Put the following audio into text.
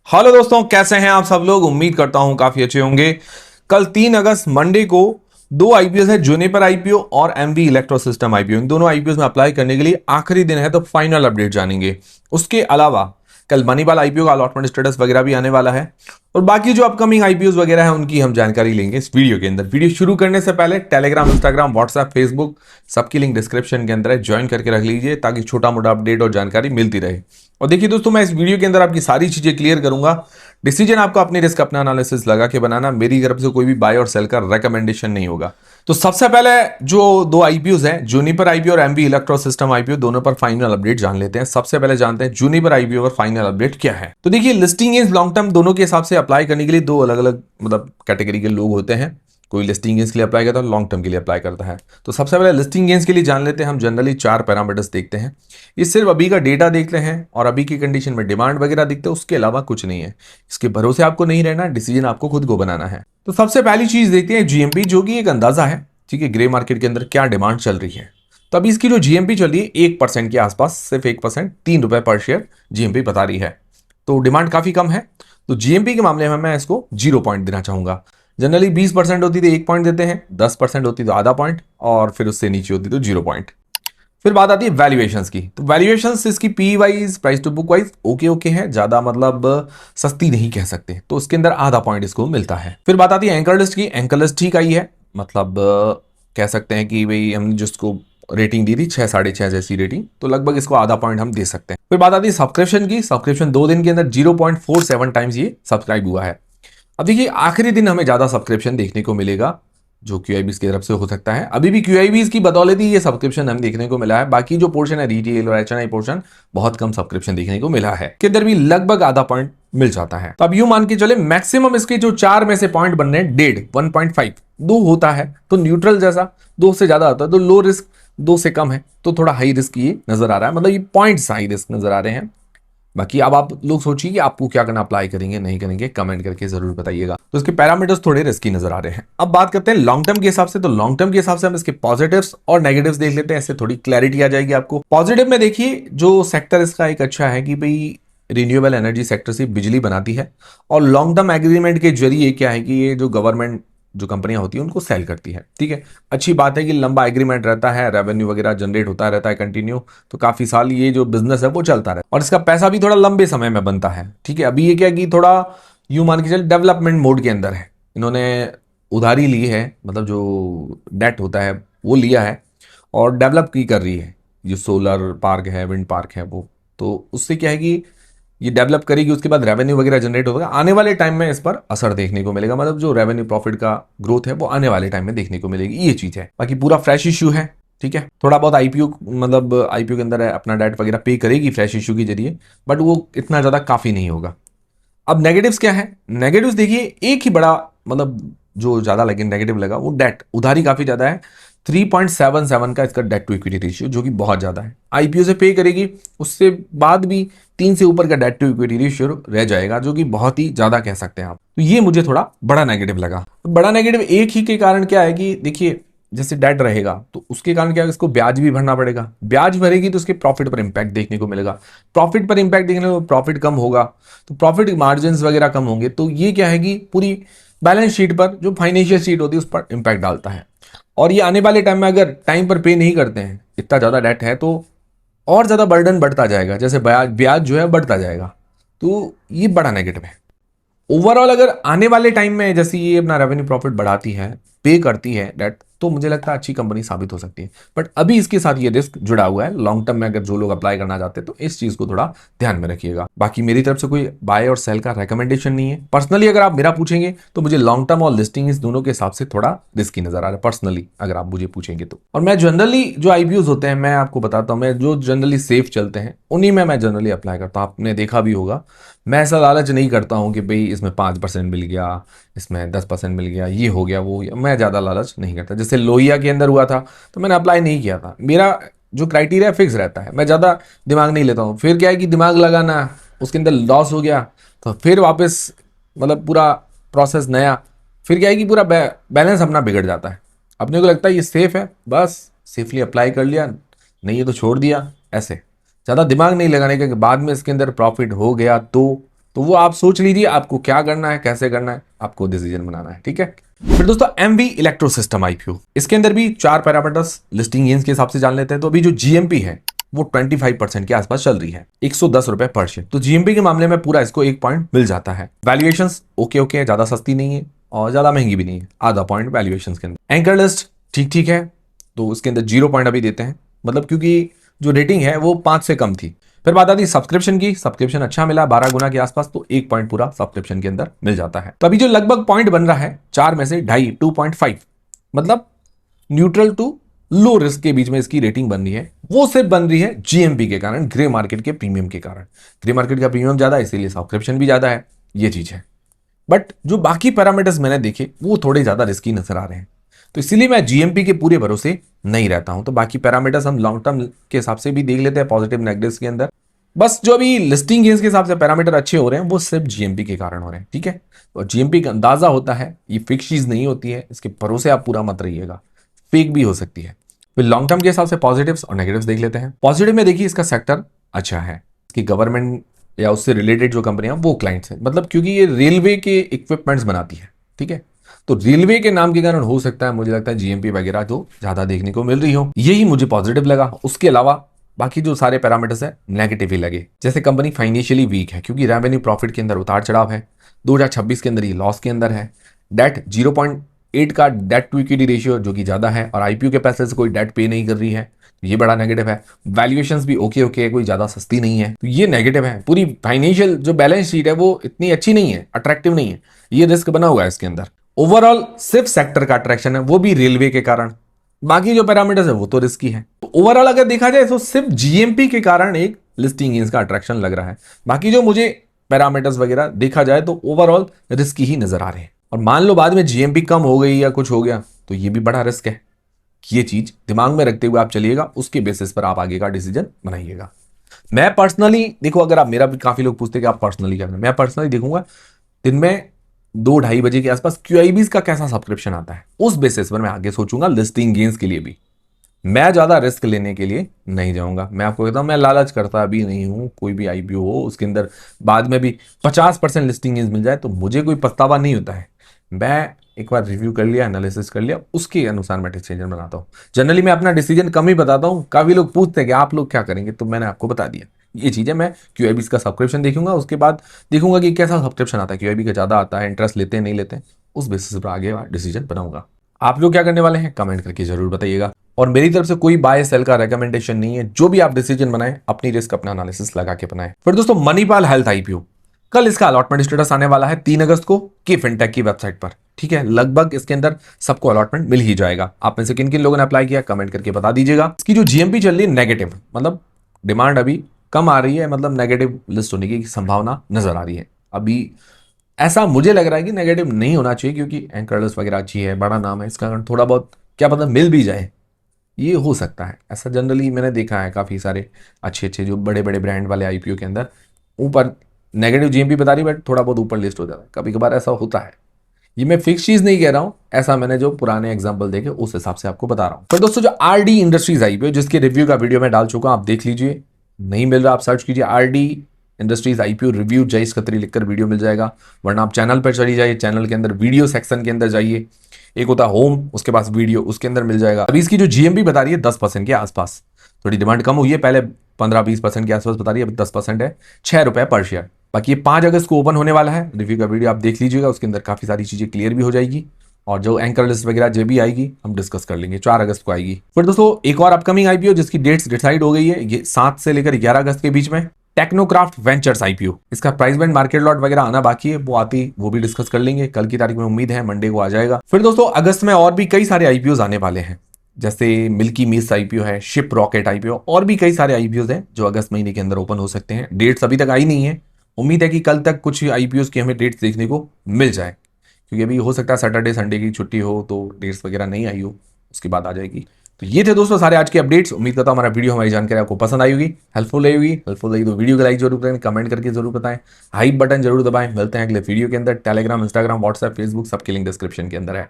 Hello दोस्तों, कैसे हैं आप सब लोग। उम्मीद करता हूं काफी अच्छे होंगे। कल 3 अगस्त मंडे को दो आईपीओ है, जूनिपर आईपीओ और एमवी इलेक्ट्रो सिस्टम आईपीओ। इन दोनों आईपीओ में अप्लाई करने के लिए आखिरी दिन है, तो फाइनल अपडेट जानेंगे। उसके अलावा कल मनीपाल आईपीओ का अलॉटमेंट स्टेटस वगैरह भी आने वाला है, और बाकी जो अपकमिंग आईपीओ वगैरह है उनकी हम जानकारी लेंगे इस वीडियो के अंदर। वीडियो शुरू करने से पहले टेलीग्राम, इंस्टाग्राम, व्हाट्सएप, फेसबुक सबकी लिंक डिस्क्रिप्शन के अंदर है, ज्वाइन करके रख लीजिए ताकि छोटा मोटा अपडेट और जानकारी मिलती रहे। और देखिए दोस्तों, मैं इस वीडियो के अंदर आपकी सारी चीजें क्लियर करूंगा। डिसीजन आपको अपनी रिस्क, अपना एनालिसिस लगा के बनाना। मेरी तरफ से कोई भी बाय और सेल का रेकमेंडेशन नहीं होगा। तो सबसे पहले जो दो आईपीओ हैं, जूनिपर आईपीओ और एमवी इलेक्ट्रो सिस्टम आईपीओ, दोनों पर फाइनल अपडेट जान लेते हैं। सबसे पहले जानते हैं जूनिपर आईपीओ पर फाइनल अपडेट क्या है। तो देखिए, लिस्टिंग एज लॉन्ग टर्म दोनों के हिसाब से अप्लाई करने के लिए दो अलग अलग कैटेगरी के लोग होते हैं। कोई लिस्टिंग गेंस के लिए अप्लाई करता है, लॉन्ग टर्म के लिए अप्लाई करता है। तो सबसे पहले लिस्टिंग गेंस के लिए जान लेते हैं। हम जनरली 4 पैरामीटर्स देखते हैं। ये सिर्फ अभी का डेटा देखते हैं और अभी की कंडीशन में डिमांड वगैरह देखते हैं, उसके अलावा कुछ नहीं है। इसके भरोसे आपको नहीं रहना, डिसीजन आपको खुद को बनाना है। तो सबसे पहली चीज देखते हैं जीएमपी, जो कि एक अंदाजा है, ठीक है, ग्रे मार्केट के अंदर क्या डिमांड चल रही है। तो अभी इसकी जो जीएमपी चल रही है 1% के आसपास, सिर्फ 1%, ₹3 पर शेयर जीएमपी बता रही है। तो डिमांड काफी कम है। तो जीएमपी के मामले में मैं इसको 0 पॉइंट देना चाहूंगा। जनरली 20% होती तो 1 पॉइंट देते हैं, 10% होती तो आधा पॉइंट, और फिर उससे नीचे होती तो 0 पॉइंट। फिर बात आती है वैल्यूएशंस की। तो वैल्यूएशंस इसकी P wise, price to book wise okay okay है, ज्यादा सस्ती नहीं कह सकते, तो उसके अंदर आधा पॉइंट इसको मिलता है। फिर बात आती है एंकर लिस्ट की। एंकर लिस्ट ठीक आई है, कह सकते हैं कि भाई हमने जिसको रेटिंग दी थी 6, 6.5 जैसी रेटिंग, तो लगभग इसको आधा पॉइंट हम दे सकते हैं। फिर बात आती है सब्सक्रिप्शन की। सब्सक्रिप्शन 2 दिन के अंदर 0.47 टाइम्स ये सब्सक्राइब हुआ है। अब देखिए, आखिरी दिन हमें ज्यादा सब्सक्रिप्शन देखने को मिलेगा, जो क्यूआईबीज की तरफ से हो सकता है। अभी भी क्यूआईबीज की बदौलत ही ये सब्सक्रिप्शन हमें देखने को मिला है। बाकी जो पोर्शन है रिटेल और एचएनआई पोर्शन, बहुत कम सब्सक्रिप्शन देखने को मिला है, के अंदर भी लगभग आधा पॉइंट मिल जाता है। तो अब यूं मान के चले मैक्सिमम इसके जो 4 में से पॉइंट बन रहे हैं, 1.5 2 होता है तो न्यूट्रल जैसा, 2 से ज्यादा होता है तो लो रिस्क, 2 से कम है तो थोड़ा हाई रिस्क ये नजर आ रहा है। ये पॉइंट्स हाई रिस्क नजर आ रहे हैं। बाकी अब आप लोग सोचिए कि आपको क्या करना, अप्लाई करेंगे नहीं करेंगे, कमेंट करके जरूर बताइएगा। तो इसके पैरामीटर्स थोड़े रिस्की नजर आ रहे हैं। अब बात करते हैं लॉन्ग टर्म के हिसाब से। तो लॉन्ग टर्म के हिसाब से हम इसके पॉजिटिव्स और नेगेटिव्स देख लेते हैं, ऐसे थोड़ी क्लैरिटी आ जाएगी आपको। पॉजिटिव में देखिए, जो सेक्टर इसका एक अच्छा है कि भाई रिन्यूएबल एनर्जी सेक्टर से बिजली बनाती है, और लॉन्ग टर्म एग्रीमेंट के जरिए क्या है कि ये जो गवर्नमेंट जो कंपनियां होती है उनको सेल करती है। ठीक है, अच्छी बात है कि लंबा एग्रीमेंट रहता है, रेवेन्यू वगैरह जनरेट होता रहता है कंटिन्यू, तो काफी साल ये जो बिजनेस है वो चलता रहता है, और इसका पैसा भी थोड़ा लंबे समय में बनता है। ठीक है, अभी ये क्या कि थोड़ा यूं मान के चल डेवलपमेंट मोड के अंदर है। इन्होंने उधारी ली है, जो डेट होता है वो लिया है, और डेवलप की कर रही है। जो सोलर पार्क है, विंड पार्क है, वो तो उससे क्या है कि ये डेवलप करेगी, उसके बाद रेवेन्यू वगैरह जनरेट होगा। आने वाले टाइम में इस पर असर देखने को मिलेगा, जो रेवेन्यू प्रॉफिट का ग्रोथ है वो आने वाले टाइम में देखने को मिलेगी, ये चीज है। बाकी पूरा फ्रेश इश्यू है। ठीक है, थोड़ा बहुत आईपीओ आईपीओ के अंदर है, अपना डेट वगैरह पे करेगी फ्रेश इश्यू के जरिए, बट वो इतना ज्यादा काफी नहीं होगा। अब नेगेटिव्स क्या है। नेगेटिव्स देखिए, एक ही बड़ा जो ज्यादा लगे नेगेटिव लगा वो डेट, उधारी काफी ज्यादा है। 3.77 का इसका डेट टू इक्विटी रेशियो, जो कि बहुत ज्यादा है। आईपीओ से पे करेगी, उससे बाद भी 3 से ऊपर का डेट टू इक्विटी रेशियो रह जाएगा, जो कि बहुत ही ज्यादा कह सकते हैं आप। तो ये मुझे थोड़ा बड़ा नेगेटिव लगा। बड़ा नेगेटिव एक ही के कारण क्या है कि देखिए, जैसे डेट रहेगा तो उसके कारण क्या है, इसको ब्याज भी भरना पड़ेगा। ब्याज भरेगी तो उसके प्रॉफिट पर इंपैक्ट देखने को मिलेगा। प्रॉफिट पर इंपैक्ट देखने को, प्रॉफिट कम होगा तो प्रॉफिट मार्जिन वगैरह कम होंगे, तो ये क्या है कि पूरी बैलेंस शीट पर, जो फाइनेंशियल शीट होती है, उस पर इंपैक्ट डालता है। और ये आने वाले टाइम में अगर टाइम पर पे नहीं करते हैं, इतना ज्यादा डेट है, तो और ज्यादा बर्डन बढ़ता जाएगा, जैसे ब्याज जो है बढ़ता जाएगा। तो ये बड़ा नेगेटिव है। ओवरऑल अगर आने वाले टाइम में जैसे ये अपना रेवेन्यू प्रॉफिट बढ़ाती है, पे करती है डेट, तो मुझे लगता है अच्छी कंपनी साबित हो सकती है। बट अभी इसके साथ ये रिस्क जुड़ा हुआ है। लॉन्ग टर्म में अगर जो लोग अप्लाई करना चाहते हैं तो इस चीज को थोड़ा ध्यान में रखिएगा। बाकी मेरी तरफ से कोई बाय और सेल का रेकमेंडेशन नहीं है। पर्सनली अगर आप मेरा पूछेंगे तो मुझे लॉन्ग टर्म और लिस्टिंग इस दोनों के हिसाब से थोड़ा रिस्की नजर आ रहा है, पर्सनली अगर आप मुझे पूछेंगे तो। और मैं जनरली जो आईपीओज होते हैं, मैं आपको बताता हूँ, मैं जो जनरली सेफ चलते हैं उन्हीं में मैं जनरली अप्लाई करता हूँ। आपने देखा भी होगा, मैं ऐसा लालच नहीं करता हूँ कि भाई इसमें 5% मिल गया, इसमें 10% मिल गया, ये हो गया वो हो गया। मैं ज़्यादा लालच नहीं करता। जैसे लोहिया के अंदर हुआ था तो मैंने अप्लाई नहीं किया था। मेरा जो क्राइटेरिया फिक्स रहता है, मैं ज़्यादा दिमाग नहीं लेता हूँ। फिर क्या है कि दिमाग लगाना, उसके अंदर लॉस हो गया तो फिर वापस पूरा प्रोसेस नया, फिर क्या है कि पूरा बैलेंस अपना बिगड़ जाता है। अपने को लगता है ये सेफ है, बस सेफली अप्लाई कर लिया, नहीं है तो छोड़ दिया। ऐसे ज़्यादा दिमाग नहीं लगाने के बाद में इसके अंदर प्रॉफिट हो गया तो तो वो आप सोच लीजिए आपको क्या करना है, कैसे करना है, आपको डिसीजन बनाना है, ठीक है। फिर दोस्तों एमवी इलेक्ट्रो सिस्टम आईपीओ, इसके अंदर भी 4 पैरामीटर्स लिस्टिंग गेन्स के हिसाब से जान लेते हैं। तो अभी जो जीएमपी है वो 25% के आसपास चल रही है, 110 रुपए पर शेयर। तो जीएमपी के मामले में पूरा इसको 1 पॉइंट मिल जाता है। वैल्यूएशंस ओके ओके है, ज्यादा सस्ती नहीं है और ज्यादा महंगी भी नहीं है, आधा पॉइंट वैल्यूएशंस के अंदर। एंकर लिस्ट ठीक ठीक है, तो उसके अंदर 0 पॉइंट अभी देते हैं, मतलब क्योंकि जो रेटिंग है वो 5 से कम थी। फिर बात आती है सब्सक्रिप्शन की, सब्सक्रिप्शन अच्छा मिला 12 गुना के आसपास, तो 1 पॉइंट पूरा सब्सक्रिप्शन के अंदर मिल जाता है। तो अभी जो लगभग पॉइंट बन रहा है 4 में से 2.5 2.5, मतलब न्यूट्रल टू लो रिस्क के बीच में इसकी रेटिंग बन रही है। वो सिर्फ बन रही है जीएमपी के कारण, ग्रे मार्केट के प्रीमियम के कारण। ग्रे मार्केट का प्रीमियम ज्यादा है इसीलिए सब्सक्रिप्शन भी ज्यादा है, ये चीज है। बट जो बाकी पैरामीटर्स मैंने देखे वो थोड़े ज्यादा रिस्की नजर आ रहे हैं, तो इसीलिए मैं जीएमपी के पूरे भरोसे नहीं रहता हूं। तो बाकी पैरामीटर्स हम लॉन्ग टर्म के हिसाब से भी देख लेते हैं, पॉजिटिव नेगेटिव्स के अंदर। बस जो अभी लिस्टिंग गेन्स के हिसाब से पैरामीटर अच्छे हो रहे हैं वो सिर्फ जीएमपी के कारण हो रहे हैं, ठीक है। और जीएमपी का अंदाजा होता है, ये फिक्स चीज नहीं होती है, इसके भरोसे आप पूरा मत रहिएगा, फेक भी हो सकती है। फिर लॉन्ग टर्म के हिसाब से पॉजिटिव्स और नेगेटिव्स देख लेते हैं। पॉजिटिव में देखिए इसका सेक्टर अच्छा है, इसकी गवर्नमेंट या उससे रिलेटेड जो कंपनियां वो क्लाइंट्स हैं, मतलब क्योंकि ये रेलवे के इक्विपमेंट्स बनाती है, ठीक है। तो रेलवे के नाम के कारण हो सकता है, मुझे लगता है जीएमपी वगैरह जो ज्यादा देखने को मिल रही हो, यही मुझे पॉजिटिव लगा। उसके अलावा बाकी जो सारे पैरामीटर्स है नेगेटिव ही लगे। जैसे कंपनी फाइनेंशियली वीक है, क्योंकि रेवेन्यू प्रॉफिट के अंदर उतार चढ़ाव है, 2026 के अंदर ये लॉस के अंदर है। डेट 0.8 का डेट टू इक्विटी रेशियो जो कि ज्यादा है, और आईपीओ के पैसे से कोई डेट पे नहीं कर रही है, ये बड़ा नेगेटिव है। वैल्यूएशंस भी ओके ओके है, कोई ज्यादा सस्ती नहीं है, तो ये नेगेटिव है। पूरी फाइनेंशियल जो बैलेंस शीट है वो इतनी अच्छी नहीं है, अट्रैक्टिव नहीं है, ये रिस्क बना हुआ है इसके अंदर। ओवरऑल सिर्फ सेक्टर का अट्रैक्शन है, वो भी रेलवे के कारण, बाकी जो पैरामीटर्स है वो तो रिस्की है। तो ओवरऑल अगर देखा जाए तो सिर्फ जीएमपी के कारण एक लिस्टिंग गेन्स का अट्रैक्शन लग रहा है, बाकी जो मुझे पैरामीटर्स वगैरह देखा जाए तो ओवरऑल रिस्की ही नजर आ रहे हैं। और मान लो बाद में जीएमपी कम हो गई या कुछ हो गया तो ये भी बड़ा रिस्क है। ये चीज दिमाग में रखते हुए आप चलिएगा, उसके बेसिस पर आप आगे का डिसीजन बनाइएगा। मैं पर्सनली देखो, अगर आप मेरा भी, काफी लोग पूछते कि आप पर्सनली क्या करें, मैं पर्सनली देखूंगा दिन में 2-2:30 बजे के आसपास क्यूआईबीज का कैसा सब्सक्रिप्शन आता है, उस बेसिस पर मैं आगे सोचूंगा लिस्टिंग गेन्स के लिए भी। मैं ज्यादा रिस्क लेने के लिए नहीं जाऊंगा। मैं आपको कहता हूं मैं लालच करता भी नहीं हूं, कोई भी आईपीओ हो उसके अंदर बाद में भी 50% लिस्टिंग गेन्स मिल जाए तो मुझे कोई पछतावा नहीं होता है। मैं एक बार रिव्यू कर लिया, एनालिसिस कर लिया, उसके अनुसार मैं डिसीजन बनाता हूँ। जनरली मैं अपना डिसीजन कम ही बताता हूँ। काफी लोग पूछते हैं कि आप लोग क्या करेंगे, तो मैंने आपको बता दिया ये चीज़ है। मैं क्यूआईबीज का सब्सक्रिप्शन देखूंगा, उसके बाद देखूंगा कि कैसा सब्सक्रिप्शन आता है, क्यूआईबी का ज़्यादा आता है, इंटरेस्ट लेते हैं नहीं लेते हैं, उस बेसिस पर आगे डिसीजन बनाऊंगा। आप लोग क्या करने वाले हैं कमेंट करके जरूर बताइएगा। और मेरी तरफ से कोई बाय सेल का रिकमेंडेशन नहीं है, जो भी आप डिसीजन बनाए अपनी रिस्क अपना एनालिसिस लगा के बनाए। फिर दोस्तों मणिपाल हेल्थ आईपीओ, कल इसका अलॉटमेंट स्टेटस आने वाला है 3 अगस्त को की फिनटेक की वेबसाइट पर, ठीक है। लगभग इसके अंदर सबको अलॉटमेंट मिल ही जाएगा। आप में से किन किन लोगों ने अप्लाई किया कमेंट करके बता दीजिएगा। इसकी जो जीएमपी चल रही है नेगेटिव, मतलब डिमांड अभी कम आ रही है, मतलब नेगेटिव लिस्ट होने की संभावना नजर आ रही है। अभी ऐसा मुझे लग रहा है कि नेगेटिव नहीं होना चाहिए, क्योंकि एंकर लिस्ट वगैरह अच्छी है, बड़ा नाम है, इसका कारण थोड़ा बहुत क्या पता मिल भी जाए, ये हो सकता है। ऐसा जनरली मैंने देखा है, काफी सारे अच्छे अच्छे जो बड़े बड़े ब्रांड वाले आईपीओ के अंदर ऊपर नेगेटिव जीएमपी बता रही, बट थोड़ा बहुत ऊपर लिस्ट हो जाता है, कभी कभार ऐसा होता है। ये मैं फिक्स चीज नहीं कह रहा हूं, ऐसा मैंने जो पुराने एग्जांपल देखे उस हिसाब से आपको बता रहा हूं। फिर दोस्तों जो आरडी इंडस्ट्रीज आईपीओ, जिसके रिव्यू का वीडियो मैं डाल चुका हूं, आप देख लीजिए। नहीं मिल रहा आप सर्च कीजिए RD industries IPO review Jayesh Khatri लिखकर वीडियो मिल जाएगा, वरना आप चैनल पर चली जाइए, चैनल के अंदर वीडियो सेक्शन के अंदर जाइए, एक होता है होम, उसके पास वीडियो, उसके अंदर मिल जाएगा। अभी इसकी जो जीएमपी बता रही है 10% के आसपास, थोड़ी डिमांड कम हुई है, पहले 15-20% के आसपास बता रही है, अभी 10% है, 6 रुपए पर शेयर। बाकी ये 5 अगस्त को ओपन होने वाला है। रिव्यू का वीडियो आप देख लीजिएगा, उसके अंदर काफी सारी चीजें क्लियर भी हो जाएगी, और जो एंकर लिस्ट वगैरह जो भी आएगी हम डिस्कस कर लेंगे। 4 अगस्त को आएगी। फिर दोस्तों एक और अपकमिंग आईपीओ जिसकी डेट्स डिसाइड हो गई है, ये 7 से लेकर 11 अगस्त के बीच में, टेक्नोक्राफ्ट वेंचर्स आईपीओ। इसका प्राइस बैंड मार्केट लॉट वगैरह आना बाकी है, वो आती वो भी डिस्कस कर लेंगे। कल की तारीख में उम्मीद है मंडे को आ जाएगा। फिर दोस्तों अगस्त में और भी कई सारे आईपीओ आने वाले हैं, जैसे मिल्की मिस्ट आईपीओ है, शिप रॉकेट आईपीओ, और भी कई सारे आईपीओ हैं जो अगस्त महीने के अंदर ओपन हो सकते हैं। डेट्स अभी तक आई नहीं है, उम्मीद है कि कल तक कुछ आईपीओ की हमें डेट्स देखने को मिल जाए, क्योंकि अभी हो सकता है सैटरडे संडे की छुट्टी हो तो डेट्स वगैरह नहीं आई हो, उसके बाद आ जाएगी। तो ये थे दोस्तों सारे आज के अपडेट्स। उम्मीद करता हूं हमारा वीडियो, हमारी जानकारी आपको पसंद आई होगी, हेल्पफुल रही तो वीडियो को लाइक जरूर करें, कमेंट करके जरूर बताएं, हाइप बटन जरूर दबाएं। मिलते हैं अगले वीडियो के अंदर। टेलीग्राम, इंस्टाग्राम, व्हाट्सएप, फेसबुक सबके लिंक डिस्क्रिप्शन के अंदर है।